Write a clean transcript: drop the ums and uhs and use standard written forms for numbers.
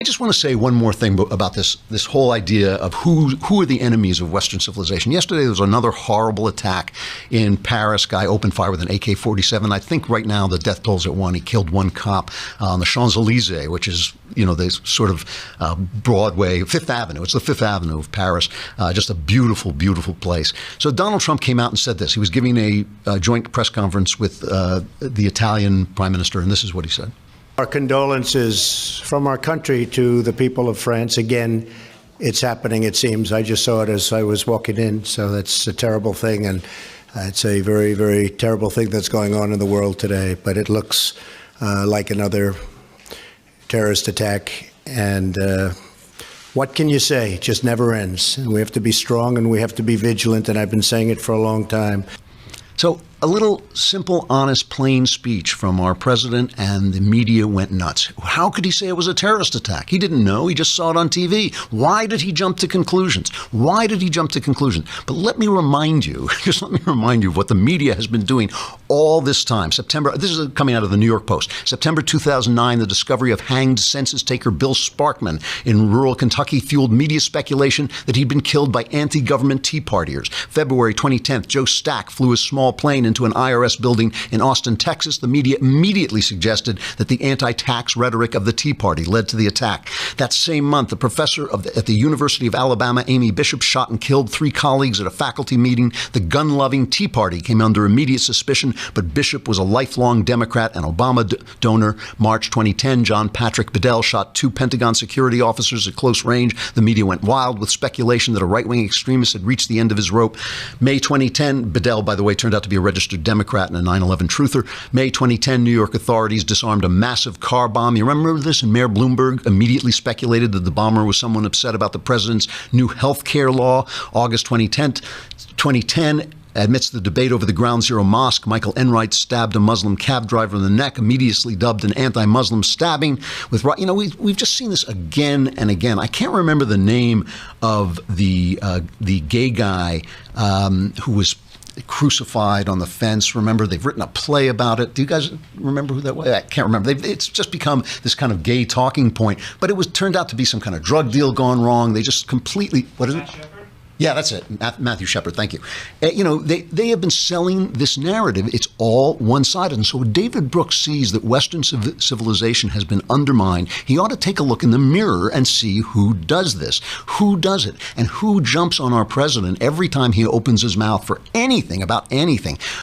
I just want to say one more thing about this whole idea of who are the enemies of Western civilization. Yesterday, there was another horrible attack in Paris. Guy opened fire with an AK-47. I think right now the death toll's at 1. He killed one cop on the Champs-Élysées, which is, the sort of Broadway, Fifth Avenue. It's the Fifth Avenue of Paris. Just a beautiful, beautiful place. So Donald Trump came out and said this. He was giving a joint press conference with the Italian prime minister, and this is what he said. Our condolences from our country to the people of France. Again, it's happening, it seems. I just saw it as I was walking in, so that's a terrible thing, and it's a very, very terrible thing that's going on in the world today. But it looks like another terrorist attack, and what can you say? It just never ends. And we have to be strong, and we have to be vigilant, and I've been saying it for a long time. So a little simple, honest, plain speech from our president, and the media went nuts. How could he say it was a terrorist attack? He didn't know. He just saw it on TV. Why did he jump to conclusions? Why did he jump to conclusions? But let me remind you, of what the media has been doing all this time. This is coming out of the New York Post. September 2009, the discovery of hanged census taker Bill Sparkman in rural Kentucky fueled media speculation that he'd been killed by anti-government Tea Partiers. February 2010, Joe Stack flew a small plane into an IRS building in Austin, Texas. The media immediately suggested that the anti-tax rhetoric of the Tea Party led to the attack. That same month, the professor at the University of Alabama, Amy Bishop, shot and killed 3 colleagues at a faculty meeting. The gun-loving Tea Party came under immediate suspicion, but Bishop was a lifelong Democrat and Obama donor. March 2010, John Patrick Bedell shot 2 Pentagon security officers at close range. The media went wild with speculation that a right-wing extremist had reached the end of his rope. May 2010, Bedell, by the way, turned out to be a registered Democrat and a 9/11 truther. May 2010, New York authorities disarmed a massive car bomb. You remember this? And Mayor Bloomberg immediately speculated that the bomber was someone upset about the president's new health care law. August 2010, amidst the debate over the Ground Zero Mosque, Michael Enright stabbed a Muslim cab driver in the neck, immediately dubbed an anti-Muslim stabbing. We've just seen this again and again. I can't remember the name of the gay guy who was crucified on the fence. Remember, they've written a play about it. Do you guys remember who that was? I can't remember. It's just become this kind of gay talking point. But it turned out to be some kind of drug deal gone wrong. They just completely, what is it? Yeah, that's it. Matthew Shepard, thank you. They have been selling this narrative. It's all one-sided. And so when David Brooks sees that Western civilization has been undermined, he ought to take a look in the mirror and see who does this, who does it, and who jumps on our president every time he opens his mouth for anything about anything.